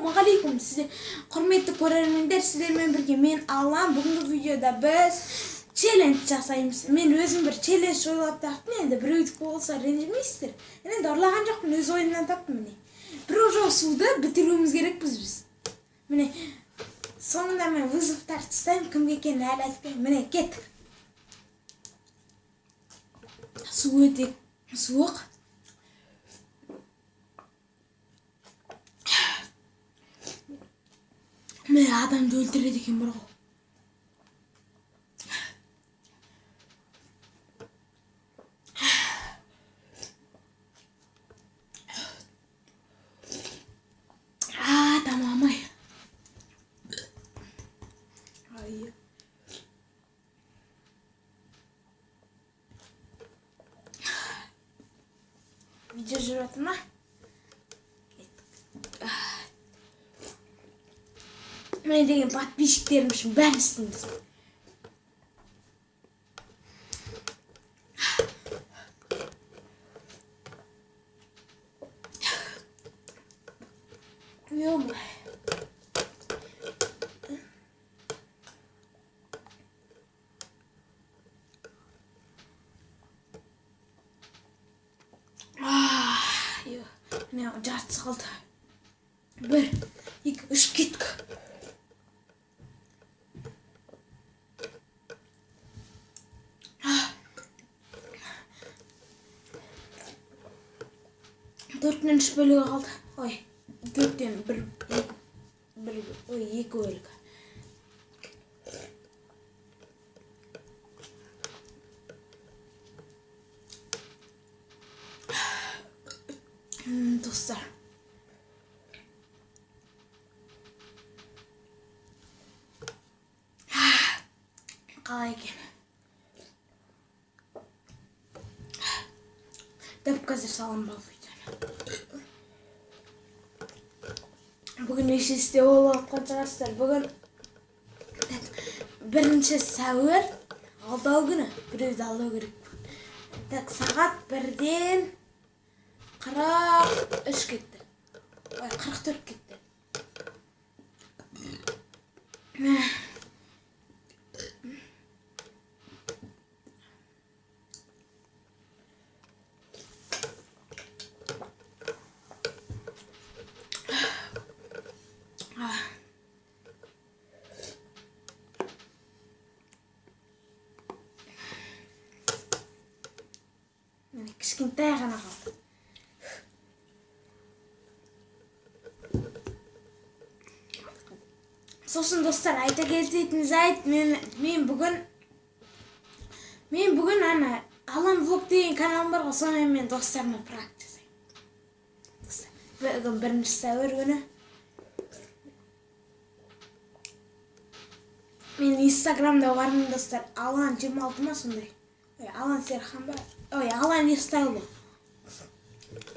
Ассалаумағалейкум. Сіздер құрметті көрермендер, сіздермен бірге мен Аллам. Бүгінгі видеода біз челлендж жасаймыз. Мен өзім бір челлендж ойлап таптым. Енді біреудікі болса ренжімейсіздер. Енді ұрлаған жоқпын, өз ойымнан таптым. Міне бір ожау суды бітіруіміз керекпіз біз. Міне соңында мен вызовтар тастаймын, кімге екенін әлі айтпаймын. Міне кеттік. Су өте суық. Мен адамды өлтіреді екен бір ғой. Тамам-ай. Видео жүріп отыр ма? Мен деген подписчиктерім үшін бәрін істейміз. Ё-моё. Міне жартысы қалды. 1, 2, 3 кеттік. Төрттен үш бөлігі қалды. Ой, төрттен бір, ой, екі бөлігі. Достар. Қалай екен? Дәп қазір салам ба видеоны. Бүгін ешесте ойлап отқан шығарсыздар. Бүгін 1 сәуір алдау күні. Біреуді алдау керек. Так, сағат 1-ден 43 кетті. Ой, 44 кетті. Кішкентай ғана қалды. Сосын достар, айта кететін жайт, мен бүгін ана Алам влог деген каналым бар ғой, сонымен мен достарыма пранк жасаймын. Бүгін 1 сәуір күні. Мен инстаграмда бармын достар, Алан 26 ма сондай. Алан Серхан ба? Ой, Алан Естайлы.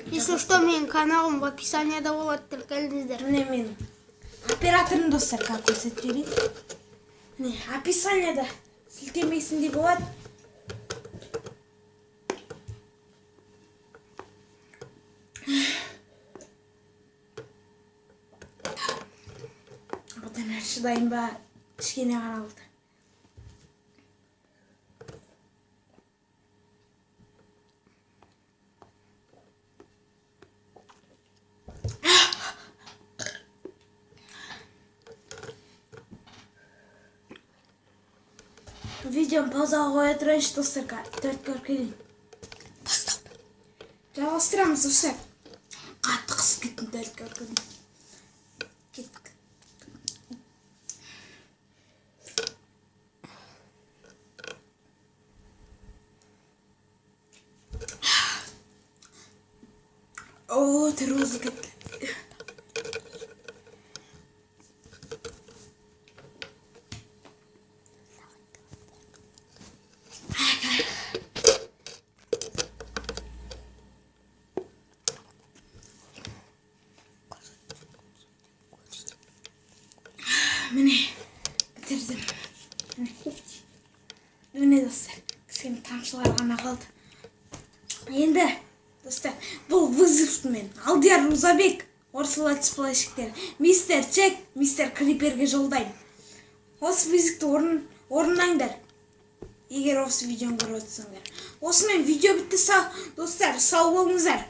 Если что, менің каналым в описанияда болады, тіркеліңіздер. Міне мен операторын достар, как көрсетіп берейін. Міне описанияда сілтемесінде болады. Бұдан әр шыдайын ба, кішкене ғана болды. Видеоны паузаға қоя тұрайыншы достар, 4 көріп бастап. Жалғастырамыз достар. Қатты қыс кеттім 4 көріп. Кеттік. О, тірозы кетті. Mine bitirdim. Mine dostlar, kısım tamşılar ғана қалды. Енді достар, бұл вызов мен Алдияр Рузабек орысла сплэшиктер. Мистер Чек, мистер Криперге жолдайм. Осы визитті орындаңдар. Егер осы видеоны көріп отырсаңдар. Осымен видео бітті, достар, сау болыңыздар.